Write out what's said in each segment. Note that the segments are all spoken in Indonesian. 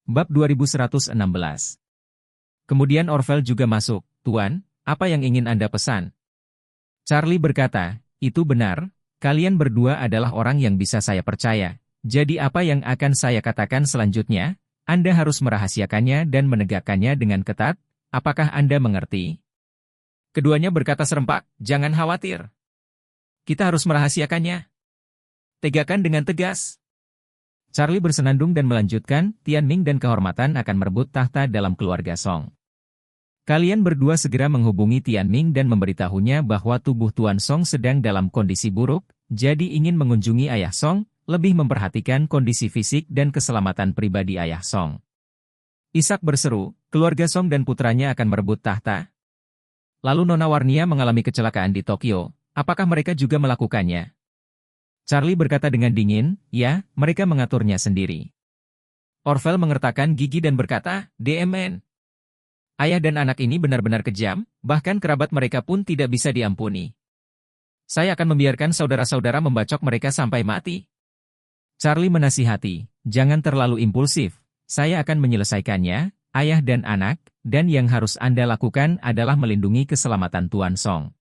Bab 2116. Kemudian Orvel juga masuk. Tuan, apa yang ingin Anda pesan? Charlie berkata, itu benar, kalian berdua adalah orang yang bisa saya percaya. Jadi apa yang akan saya katakan selanjutnya? Anda harus merahasiakannya dan menegakkannya dengan ketat. Apakah Anda mengerti? Keduanya berkata serempak, jangan khawatir. Kita harus merahasiakannya. Tegakkan dengan tegas. Charlie bersenandung dan melanjutkan, Tianming dan kehormatan akan merebut tahta dalam keluarga Song. Kalian berdua segera menghubungi Tianming dan memberitahunya bahwa tubuh Tuan Song sedang dalam kondisi buruk, jadi ingin mengunjungi ayah Song, lebih memperhatikan kondisi fisik dan keselamatan pribadi ayah Song. Ishak berseru, keluarga Song dan putranya akan merebut tahta. Lalu Nona Warnia mengalami kecelakaan di Tokyo, apakah mereka juga melakukannya? Charlie berkata dengan dingin, ya, mereka mengaturnya sendiri. Orvel mengertakkan gigi dan berkata, DMN. Ayah dan anak ini benar-benar kejam, bahkan kerabat mereka pun tidak bisa diampuni. Saya akan membiarkan saudara-saudara membacok mereka sampai mati. Charlie menasihati, jangan terlalu impulsif, saya akan menyelesaikannya, ayah dan anak, dan yang harus Anda lakukan adalah melindungi keselamatan Tuan Song.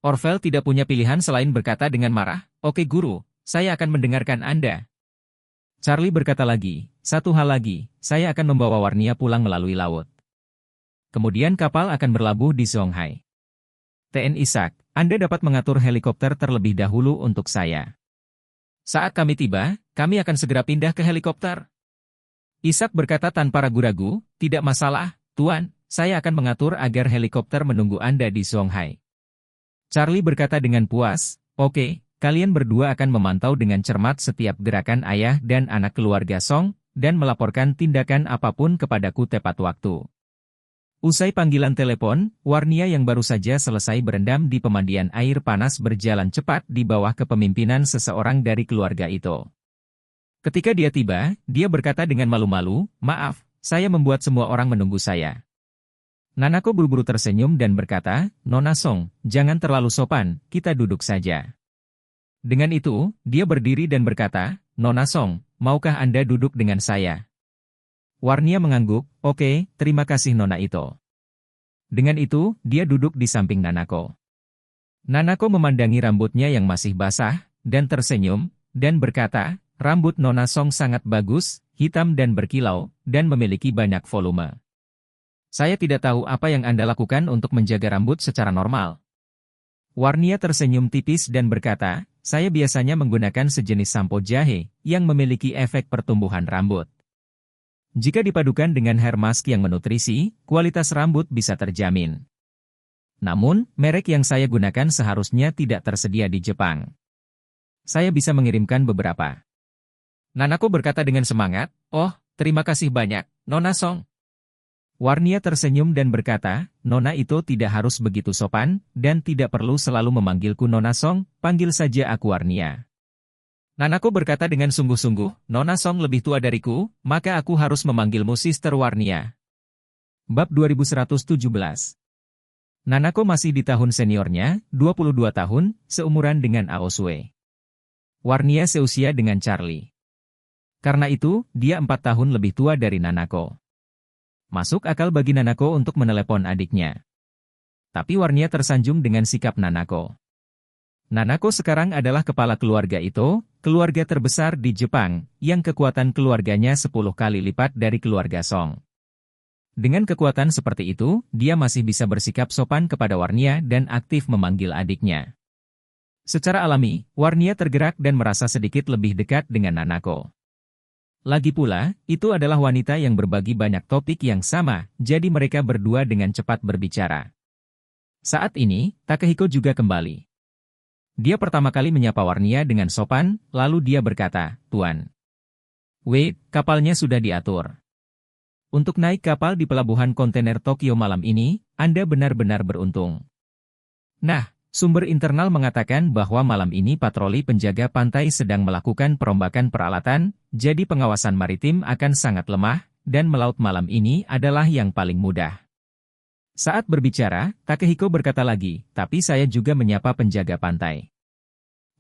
Orvel tidak punya pilihan selain berkata dengan marah, oke guru, saya akan mendengarkan Anda. Charlie berkata lagi, satu hal lagi, saya akan membawa Warnia pulang melalui laut. Kemudian kapal akan berlabuh di Zhonghai. TN Ishak, Anda dapat mengatur helikopter terlebih dahulu untuk saya. Saat kami tiba, kami akan segera pindah ke helikopter. Ishak berkata tanpa ragu-ragu, tidak masalah, Tuan, saya akan mengatur agar helikopter menunggu Anda di Zhonghai. Charlie berkata dengan puas, oke, kalian berdua akan memantau dengan cermat setiap gerakan ayah dan anak keluarga Song, dan melaporkan tindakan apapun kepadaku tepat waktu. Usai panggilan telepon, Warnia yang baru saja selesai berendam di pemandian air panas berjalan cepat di bawah kepemimpinan seseorang dari keluarga itu. Ketika dia tiba, dia berkata dengan malu-malu, maaf, saya membuat semua orang menunggu saya. Nanako buru-buru tersenyum dan berkata, Nona Song, jangan terlalu sopan, kita duduk saja. Dengan itu, dia berdiri dan berkata, Nona Song, maukah Anda duduk dengan saya? Warnia mengangguk, oke, terima kasih Nona Ito. Dengan itu, dia duduk di samping Nanako. Nanako memandangi rambutnya yang masih basah, dan tersenyum, dan berkata, rambut Nona Song sangat bagus, hitam dan berkilau, dan memiliki banyak volume. Saya tidak tahu apa yang Anda lakukan untuk menjaga rambut secara normal. Warnia tersenyum tipis dan berkata, saya biasanya menggunakan sejenis sampo jahe, yang memiliki efek pertumbuhan rambut. Jika dipadukan dengan hair mask yang menutrisi, kualitas rambut bisa terjamin. Namun, merek yang saya gunakan seharusnya tidak tersedia di Jepang. Saya bisa mengirimkan beberapa. Nanako berkata dengan semangat, oh, terima kasih banyak, Nona Song. Warnia tersenyum dan berkata, Nona itu tidak harus begitu sopan, dan tidak perlu selalu memanggilku Nona Song, panggil saja aku Warnia. Nanako berkata dengan sungguh-sungguh, Nona Song lebih tua dariku, maka aku harus memanggilmu Sister Warnia. Bab 2117. Nanako masih di tahun seniornya, 22 tahun, seumuran dengan Aosue. Warnia seusia dengan Charlie. Karena itu, dia 4 tahun lebih tua dari Nanako. Masuk akal bagi Nanako untuk menelepon adiknya. Tapi Warnia tersanjung dengan sikap Nanako. Nanako sekarang adalah kepala keluarga itu, keluarga terbesar di Jepang, yang kekuatan keluarganya 10 kali lipat dari keluarga Song. Dengan kekuatan seperti itu, dia masih bisa bersikap sopan kepada Warnia dan aktif memanggil adiknya. Secara alami, Warnia tergerak dan merasa sedikit lebih dekat dengan Nanako. Lagi pula, itu adalah wanita yang berbagi banyak topik yang sama, jadi mereka berdua dengan cepat berbicara. Saat ini, Takehiko juga kembali. Dia pertama kali menyapa Warnia dengan sopan, lalu dia berkata, Tuan. Wait, kapalnya sudah diatur. Untuk naik kapal di pelabuhan kontainer Tokyo malam ini, Anda benar-benar beruntung. Nah, sumber internal mengatakan bahwa malam ini patroli penjaga pantai sedang melakukan perombakan peralatan, jadi pengawasan maritim akan sangat lemah, dan melaut malam ini adalah yang paling mudah. Saat berbicara, Takehiko berkata lagi, tapi saya juga menyapa penjaga pantai.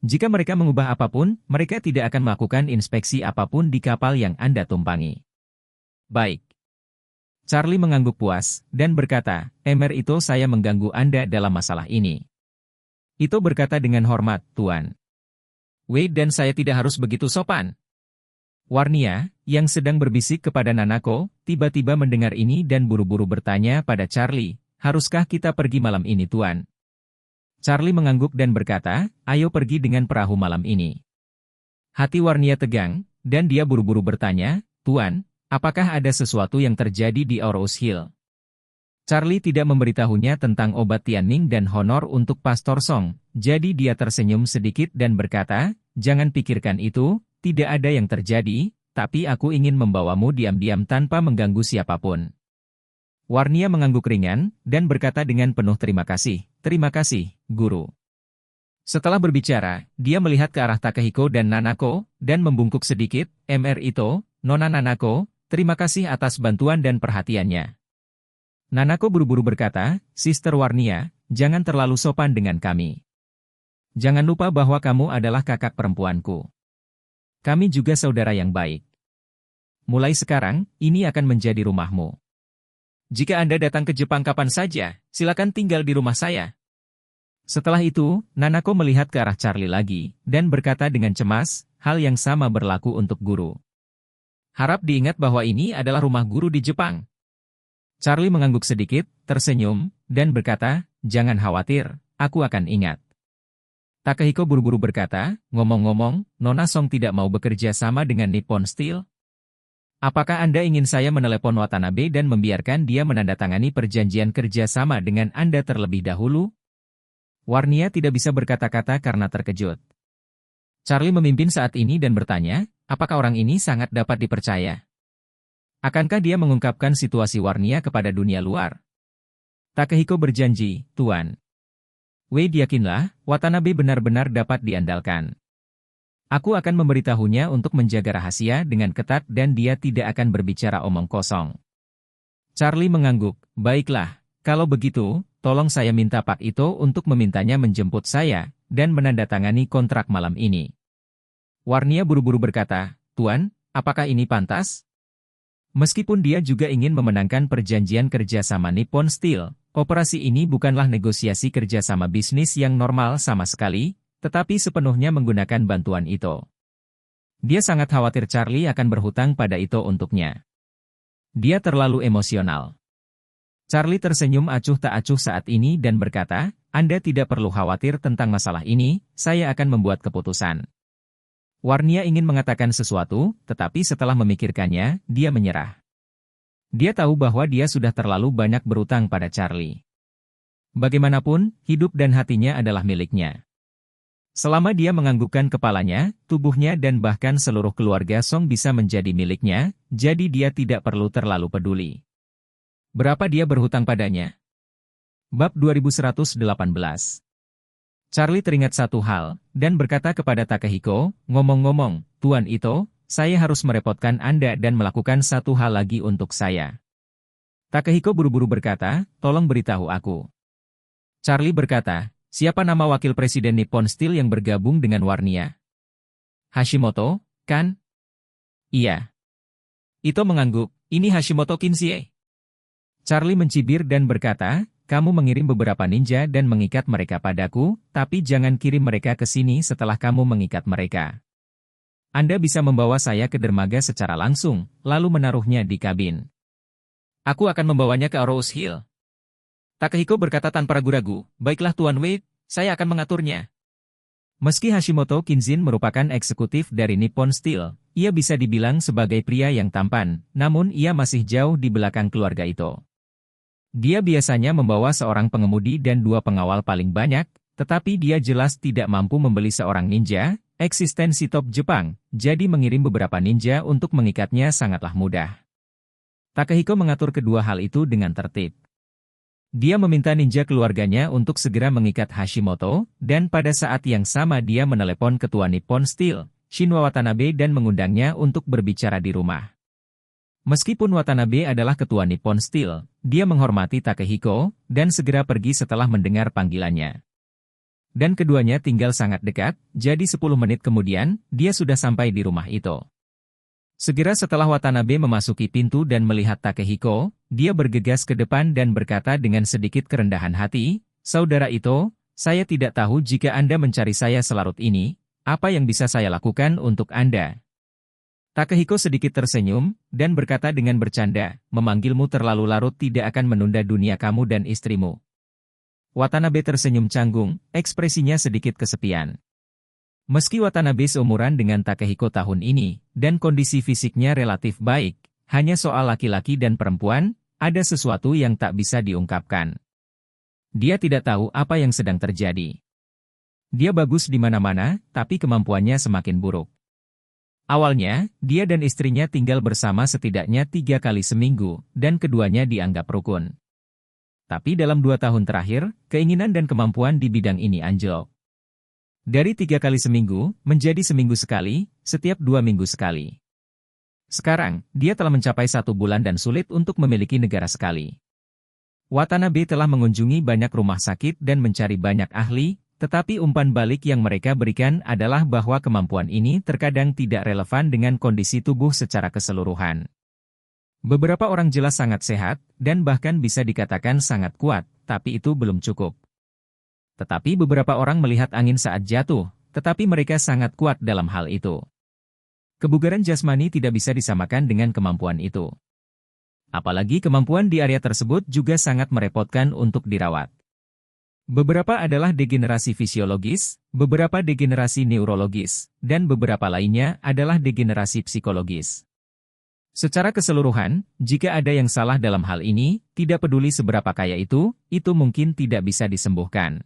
Jika mereka mengubah apapun, mereka tidak akan melakukan inspeksi apapun di kapal yang Anda tumpangi. baik. Charlie mengangguk puas, dan berkata, Ito saya mengganggu Anda dalam masalah ini. Ito berkata dengan hormat, Tuan. Wade dan saya tidak harus begitu sopan. Warnia, yang sedang berbisik kepada Nanako, tiba-tiba mendengar ini dan buru-buru bertanya pada Charlie, haruskah kita pergi malam ini Tuan? Charlie mengangguk dan berkata, ayo pergi dengan perahu malam ini. Hati Warnia tegang, dan dia buru-buru bertanya, Tuan, apakah ada sesuatu yang terjadi di Aurous Hill? Charlie tidak memberitahunya tentang obat Tianming dan honor untuk Pastor Song, jadi dia tersenyum sedikit dan berkata, jangan pikirkan itu, tidak ada yang terjadi, tapi aku ingin membawamu diam-diam tanpa mengganggu siapapun. Warnia mengangguk ringan, dan berkata dengan penuh terima kasih, Guru. Setelah berbicara, dia melihat ke arah Takehiko dan Nanako, dan membungkuk sedikit, Ito, Nona Nanako, terima kasih atas bantuan dan perhatiannya. Nanako buru-buru berkata, Sister Warnia, jangan terlalu sopan dengan kami. Jangan lupa bahwa kamu adalah kakak perempuanku. Kami juga saudara yang baik. Mulai sekarang, ini akan menjadi rumahmu. Jika Anda datang ke Jepang kapan saja, silakan tinggal di rumah saya. Setelah itu, Nanako melihat ke arah Charlie lagi, dan berkata dengan cemas, hal yang sama berlaku untuk guru. Harap diingat bahwa ini adalah rumah guru di Jepang. Charlie mengangguk sedikit, tersenyum, dan berkata, jangan khawatir, aku akan ingat. Takehiko buru-buru berkata, ngomong-ngomong, Nona Song tidak mau bekerja sama dengan Nippon Steel? Apakah Anda ingin saya menelepon Watanabe dan membiarkan dia menandatangani perjanjian kerja sama dengan Anda terlebih dahulu? Warnia tidak bisa berkata-kata karena terkejut. Charlie memimpin saat ini dan bertanya, apakah orang ini sangat dapat dipercaya? Akankah dia mengungkapkan situasi Warnia kepada dunia luar? Takehiko berjanji, Tuan. Wade yakinlah, Watanabe benar-benar dapat diandalkan. Aku akan memberitahunya untuk menjaga rahasia dengan ketat dan dia tidak akan berbicara omong kosong. Charlie mengangguk, baiklah, kalau begitu, tolong saya minta Pak Ito untuk memintanya menjemput saya, dan menandatangani kontrak malam ini. Warnia buru-buru berkata, Tuan, apakah ini pantas? Meskipun dia juga ingin memenangkan perjanjian kerja sama Nippon Steel, operasi ini bukanlah negosiasi kerjasama bisnis yang normal sama sekali, tetapi sepenuhnya menggunakan bantuan Ito. Dia sangat khawatir Charlie akan berhutang pada Ito untuknya. Dia terlalu emosional. Charlie tersenyum acuh tak acuh saat ini dan berkata, Anda tidak perlu khawatir tentang masalah ini, saya akan membuat keputusan. Warnia ingin mengatakan sesuatu, tetapi setelah memikirkannya, dia menyerah. Dia tahu bahwa dia sudah terlalu banyak berutang pada Charlie. Bagaimanapun, hidup dan hatinya adalah miliknya. Selama dia menganggukkan kepalanya, tubuhnya dan bahkan seluruh keluarga Song bisa menjadi miliknya, jadi dia tidak perlu terlalu peduli. Berapa dia berhutang padanya? Bab 2118. Charlie teringat satu hal, dan berkata kepada Takehiko, ngomong-ngomong, Tuan Ito, saya harus merepotkan Anda dan melakukan satu hal lagi untuk saya. Takehiko buru-buru berkata, tolong beritahu aku. Charlie berkata, siapa nama wakil presiden Nippon Steel yang bergabung dengan Warnia? Hashimoto, kan? Iya. Ito mengangguk, ini Hashimoto Kinsie. Charlie mencibir dan berkata, kamu mengirim beberapa ninja dan mengikat mereka padaku, tapi jangan kirim mereka ke sini setelah kamu mengikat mereka. Anda bisa membawa saya ke dermaga secara langsung, lalu menaruhnya di kabin. Aku akan membawanya ke Aurous Hill. Takehiko berkata tanpa ragu-ragu, baiklah Tuan Wade, saya akan mengaturnya. Meski Hashimoto Kinzin merupakan eksekutif dari Nippon Steel, ia bisa dibilang sebagai pria yang tampan, namun ia masih jauh di belakang keluarga Ito. Dia biasanya membawa seorang pengemudi dan 2 pengawal paling banyak, tetapi dia jelas tidak mampu membeli seorang ninja, eksistensi top Jepang, jadi mengirim beberapa ninja untuk mengikatnya sangatlah mudah. Takehiko mengatur kedua hal itu dengan tertib. Dia meminta ninja keluarganya untuk segera mengikat Hashimoto, dan pada saat yang sama dia menelepon ketua Nippon Steel, Shinwa Watanabe dan mengundangnya untuk berbicara di rumah. Meskipun Watanabe adalah ketua Nippon Steel, dia menghormati Takehiko, dan segera pergi setelah mendengar panggilannya. Dan keduanya tinggal sangat dekat, jadi 10 menit kemudian, dia sudah sampai di rumah Ito. Segera setelah Watanabe memasuki pintu dan melihat Takehiko, dia bergegas ke depan dan berkata dengan sedikit kerendahan hati, "Saudara Ito, saya tidak tahu jika Anda mencari saya selarut ini, apa yang bisa saya lakukan untuk Anda?" Takehiko sedikit tersenyum, dan berkata dengan bercanda, "Memanggilmu terlalu larut tidak akan menunda dunia kamu dan istrimu." Watanabe tersenyum canggung, ekspresinya sedikit kesepian. Meski Watanabe seumuran dengan Takehiko tahun ini, dan kondisi fisiknya relatif baik, hanya soal laki-laki dan perempuan, ada sesuatu yang tak bisa diungkapkan. Dia tidak tahu apa yang sedang terjadi. Dia bagus di mana-mana, tapi kemampuannya semakin buruk. Awalnya, dia dan istrinya tinggal bersama setidaknya 3 kali seminggu, dan keduanya dianggap rukun. Tapi dalam 2 tahun terakhir, keinginan dan kemampuan di bidang ini anjlok. Dari 3 kali seminggu, menjadi seminggu sekali, setiap 2 minggu sekali. Sekarang, dia telah mencapai 1 bulan dan sulit untuk memiliki negara sekali. Watanabe telah mengunjungi banyak rumah sakit dan mencari banyak ahli, tetapi umpan balik yang mereka berikan adalah bahwa kemampuan ini terkadang tidak relevan dengan kondisi tubuh secara keseluruhan. Beberapa orang jelas sangat sehat, dan bahkan bisa dikatakan sangat kuat, tapi itu belum cukup. Tetapi beberapa orang melihat angin saat jatuh, tetapi mereka sangat kuat dalam hal itu. Kebugaran jasmani tidak bisa disamakan dengan kemampuan itu. Apalagi kemampuan di area tersebut juga sangat merepotkan untuk dirawat. Beberapa adalah degenerasi fisiologis, beberapa degenerasi neurologis, dan beberapa lainnya adalah degenerasi psikologis. Secara keseluruhan, jika ada yang salah dalam hal ini, tidak peduli seberapa kaya itu mungkin tidak bisa disembuhkan.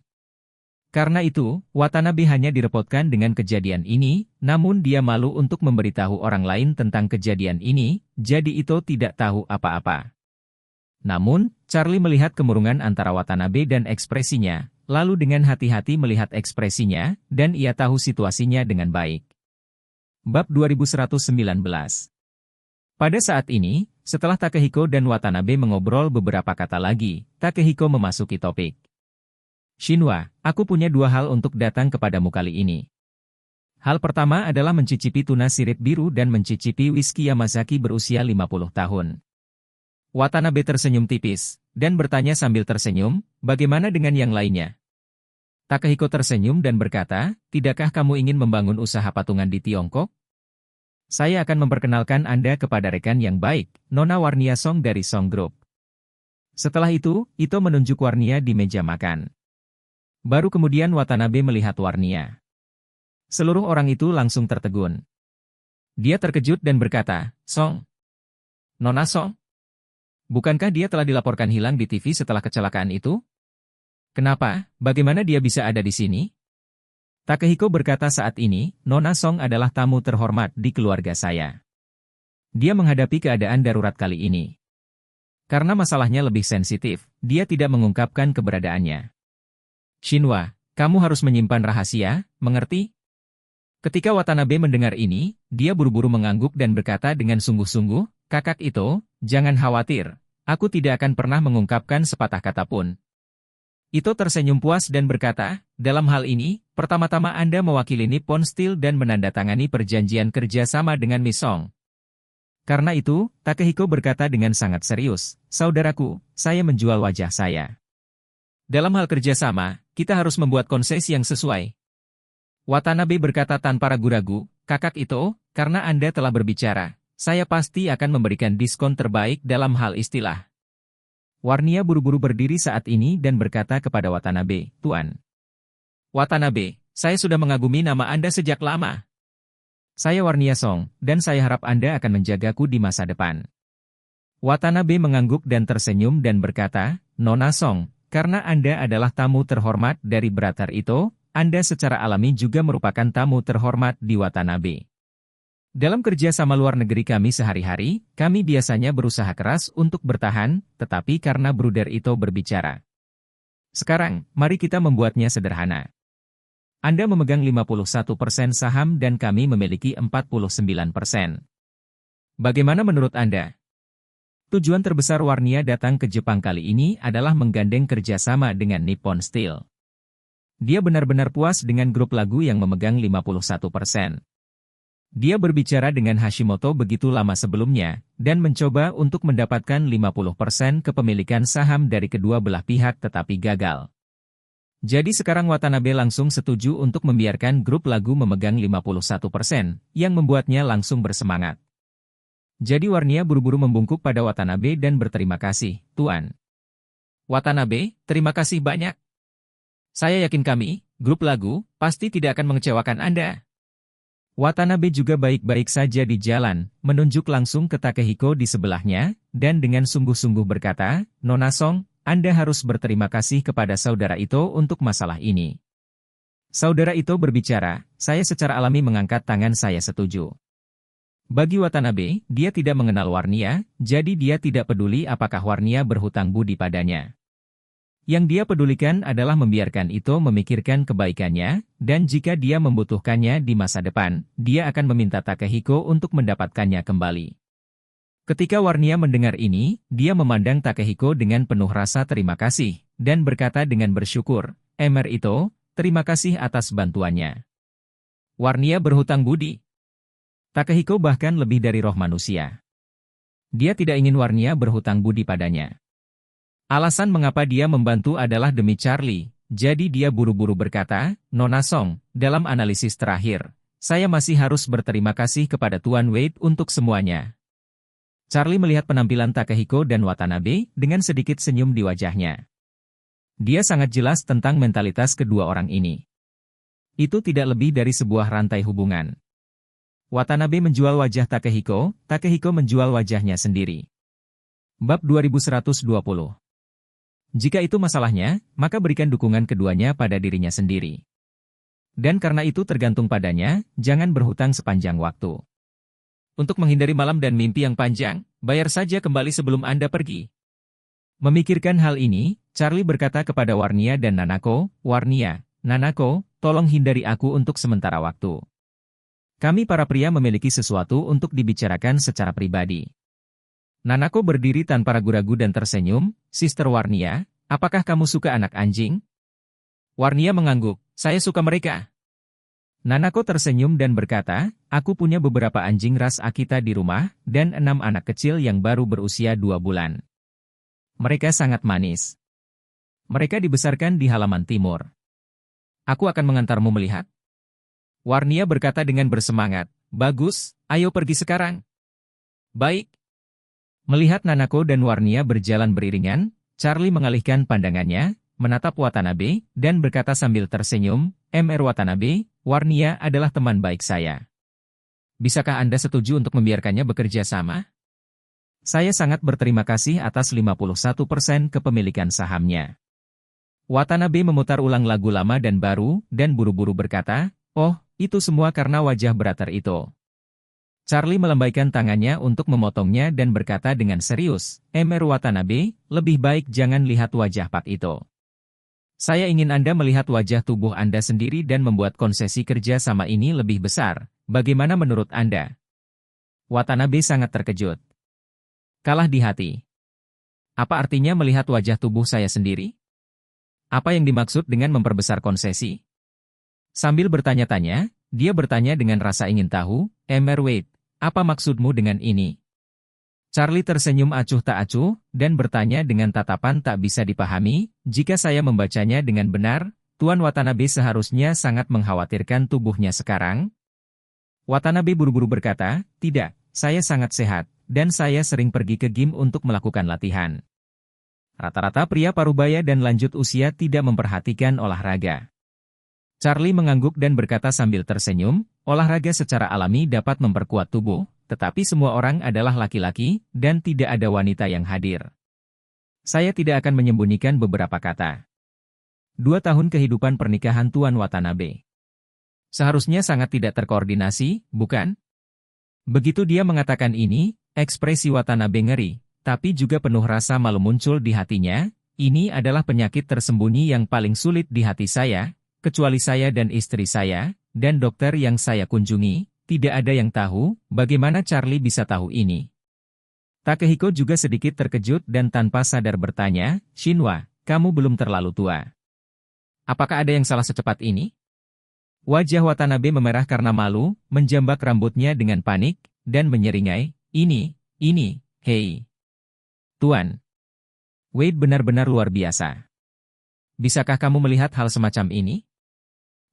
Karena itu, Watanabe hanya direpotkan dengan kejadian ini, namun dia malu untuk memberitahu orang lain tentang kejadian ini, jadi Ito tidak tahu apa-apa. Namun, Charlie melihat kemurungan antara Watanabe dan ekspresinya, lalu dengan hati-hati melihat ekspresinya, dan ia tahu situasinya dengan baik. Bab 2119. Pada saat ini, setelah Takehiko dan Watanabe mengobrol beberapa kata lagi, Takehiko memasuki topik. "Shinwa, aku punya 2 hal untuk datang kepadamu kali ini. Hal pertama adalah mencicipi tuna sirip biru dan mencicipi whisky Yamazaki berusia 50 tahun. Watanabe tersenyum tipis, dan bertanya sambil tersenyum, "Bagaimana dengan yang lainnya?" Takehiko tersenyum dan berkata, "Tidakkah kamu ingin membangun usaha patungan di Tiongkok? Saya akan memperkenalkan Anda kepada rekan yang baik, Nona Warnia Song dari Song Group." Setelah itu, Ito menunjuk Warnia di meja makan. Baru kemudian Watanabe melihat Warnia. Seluruh orang itu langsung tertegun. Dia terkejut dan berkata, "Song? Nona Song? Bukankah dia telah dilaporkan hilang di TV setelah kecelakaan itu? Kenapa? Bagaimana dia bisa ada di sini?" Takehiko berkata, "Saat ini, Nona Song adalah tamu terhormat di keluarga saya. Dia menghadapi keadaan darurat kali ini. Karena masalahnya lebih sensitif, dia tidak mengungkapkan keberadaannya. Shinwa, kamu harus menyimpan rahasia, mengerti?" Ketika Watanabe mendengar ini, dia buru-buru mengangguk dan berkata dengan sungguh-sungguh, "Kakak Ito, jangan khawatir, aku tidak akan pernah mengungkapkan sepatah kata pun." Ito tersenyum puas dan berkata, "Dalam hal ini, pertama-tama Anda mewakili Nippon Steel dan menandatangani perjanjian kerja sama dengan Miss Song." Karena itu, Takehiko berkata dengan sangat serius, "Saudaraku, saya menjual wajah saya. Dalam hal kerjasama, kita harus membuat konsesi yang sesuai." Watanabe berkata tanpa ragu-ragu, "Kakak Ito, karena Anda telah berbicara, saya pasti akan memberikan diskon terbaik dalam hal istilah." Warnia buru-buru berdiri saat ini dan berkata kepada Watanabe, "Tuan Watanabe, saya sudah mengagumi nama Anda sejak lama. Saya Warnia Song, dan saya harap Anda akan menjagaku di masa depan." Watanabe mengangguk dan tersenyum dan berkata, "Nona Song, karena Anda adalah tamu terhormat dari Brother Ito, Anda secara alami juga merupakan tamu terhormat di Watanabe. Dalam kerja sama luar negeri kami sehari-hari, kami biasanya berusaha keras untuk bertahan, tetapi karena Bruder Ito berbicara. Sekarang, mari kita membuatnya sederhana. Anda memegang 51% saham dan kami memiliki 49%. Bagaimana menurut Anda?" Tujuan terbesar Warnia datang ke Jepang kali ini adalah menggandeng kerjasama dengan Nippon Steel. Dia benar-benar puas dengan grup lagu yang memegang 51%. Dia berbicara dengan Hashimoto begitu lama sebelumnya, dan mencoba untuk mendapatkan 50% kepemilikan saham dari kedua belah pihak tetapi gagal. Jadi sekarang Watanabe langsung setuju untuk membiarkan grup lagu memegang 51%, yang membuatnya langsung bersemangat. Jadi Warnia buru-buru membungkuk pada Watanabe dan berterima kasih, Tuan. Watanabe, terima kasih banyak. Saya yakin kami, grup lagu, pasti tidak akan mengecewakan Anda. Watanabe juga baik-baik saja di jalan, menunjuk langsung ke Takehiko di sebelahnya, dan dengan sungguh-sungguh berkata, Nona Song, Anda harus berterima kasih kepada saudara Ito untuk masalah ini. Saudara Ito berbicara, saya secara alami mengangkat tangan saya setuju. Bagi Watanabe, dia tidak mengenal Warnia, jadi dia tidak peduli apakah Warnia berhutang budi padanya. Yang dia pedulikan adalah membiarkan Ito memikirkan kebaikannya, dan jika dia membutuhkannya di masa depan, dia akan meminta Takehiko untuk mendapatkannya kembali. Ketika Warnia mendengar ini, dia memandang Takehiko dengan penuh rasa terima kasih, dan berkata dengan bersyukur, Mr. Ito, terima kasih atas bantuannya. Warnia berhutang budi. Takehiko bahkan lebih dari roh manusia. Dia tidak ingin Warnia berhutang budi padanya. Alasan mengapa dia membantu adalah demi Charlie, jadi dia buru-buru berkata, Nona Song, dalam analisis terakhir, saya masih harus berterima kasih kepada Tuan Wade untuk semuanya. Charlie melihat penampilan Takehiko dan Watanabe dengan sedikit senyum di wajahnya. Dia sangat jelas tentang mentalitas kedua orang ini. Itu tidak lebih dari sebuah rantai hubungan. Watanabe menjual wajah Takehiko, Takehiko menjual wajahnya sendiri. Bab 2120. Jika itu masalahnya, maka berikan dukungan keduanya pada dirinya sendiri. Dan karena itu tergantung padanya, jangan berhutang sepanjang waktu. Untuk menghindari malam dan mimpi yang panjang, bayar saja kembali sebelum Anda pergi. Memikirkan hal ini, Charlie berkata kepada Warnia dan Nanako, Warnia, Nanako, tolong hindari aku untuk sementara waktu. Kami para pria memiliki sesuatu untuk dibicarakan secara pribadi. Nanako berdiri tanpa ragu-ragu dan tersenyum, Sister Warnia, apakah kamu suka anak anjing? Warnia mengangguk, saya suka mereka. Nanako tersenyum dan berkata, aku punya beberapa anjing ras Akita di rumah, dan 6 anak kecil yang baru berusia 2 bulan. Mereka sangat manis. Mereka dibesarkan di halaman timur. Aku akan mengantarmu melihat. Warnia berkata dengan bersemangat, bagus, ayo pergi sekarang. Baik. Melihat Nanako dan Warnia berjalan beriringan, Charlie mengalihkan pandangannya, menatap Watanabe, dan berkata sambil tersenyum, Mr. Watanabe, Warnia adalah teman baik saya. Bisakah Anda setuju untuk membiarkannya bekerja sama? Saya sangat berterima kasih atas 51% kepemilikan sahamnya. Watanabe memutar ulang lagu lama dan baru, dan buru-buru berkata, oh, itu semua karena wajah Brother Ito. Charlie melambaikan tangannya untuk memotongnya dan berkata dengan serius, Mr. Watanabe, lebih baik jangan lihat wajah Pak Ito. Saya ingin Anda melihat wajah tubuh Anda sendiri dan membuat konsesi kerja sama ini lebih besar. Bagaimana menurut Anda? Watanabe sangat terkejut. Kalah di hati. Apa artinya melihat wajah tubuh saya sendiri? Apa yang dimaksud dengan memperbesar konsesi? Sambil bertanya-tanya, dia bertanya dengan rasa ingin tahu, Mr. Wade, apa maksudmu dengan ini? Charlie tersenyum acuh tak acuh, dan bertanya dengan tatapan tak bisa dipahami, jika saya membacanya dengan benar, Tuan Watanabe seharusnya sangat mengkhawatirkan tubuhnya sekarang. Watanabe buru-buru berkata, tidak, saya sangat sehat, dan saya sering pergi ke gym untuk melakukan latihan. Rata-rata pria parubaya dan lanjut usia tidak memperhatikan olahraga. Charlie mengangguk dan berkata sambil tersenyum, olahraga secara alami dapat memperkuat tubuh, tetapi semua orang adalah laki-laki, dan tidak ada wanita yang hadir. Saya tidak akan menyembunyikan beberapa kata. 2 tahun kehidupan pernikahan Tuan Watanabe. Seharusnya sangat tidak terkoordinasi, bukan? Begitu dia mengatakan ini, ekspresi Watanabe ngeri, tapi juga penuh rasa malu muncul di hatinya. Ini adalah penyakit tersembunyi yang paling sulit di hati saya, kecuali saya dan istri saya, dan dokter yang saya kunjungi. Tidak ada yang tahu, bagaimana Charlie bisa tahu ini. Takehiko juga sedikit terkejut dan tanpa sadar bertanya, Shinwa, kamu belum terlalu tua. Apakah ada yang salah secepat ini? Wajah Watanabe memerah karena malu, menjambak rambutnya dengan panik, dan menyeringai, hei. Tuan. Wade benar-benar luar biasa. Bisakah kamu melihat hal semacam ini?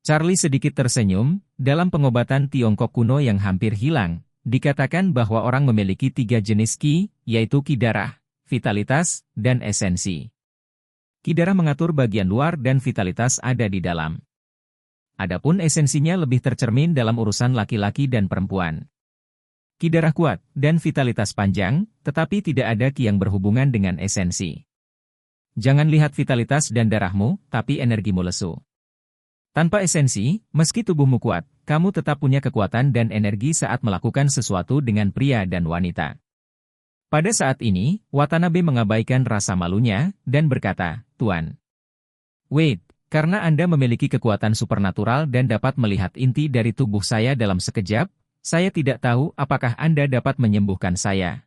Charlie sedikit tersenyum, dalam pengobatan Tiongkok kuno yang hampir hilang, dikatakan bahwa orang memiliki 3 jenis Qi, yaitu Qi darah, vitalitas, dan esensi. Qi darah mengatur bagian luar dan vitalitas ada di dalam. Adapun esensinya lebih tercermin dalam urusan laki-laki dan perempuan. Qi darah kuat dan vitalitas panjang, tetapi tidak ada Qi yang berhubungan dengan esensi. Jangan lihat vitalitas dan darahmu, tapi energimu lesu. Tanpa esensi, meski tubuhmu kuat, kamu tetap punya kekuatan dan energi saat melakukan sesuatu dengan pria dan wanita. Pada saat ini, Watanabe mengabaikan rasa malunya, dan berkata, Tuan Wade, karena Anda memiliki kekuatan supernatural dan dapat melihat inti dari tubuh saya dalam sekejap, saya tidak tahu apakah Anda dapat menyembuhkan saya.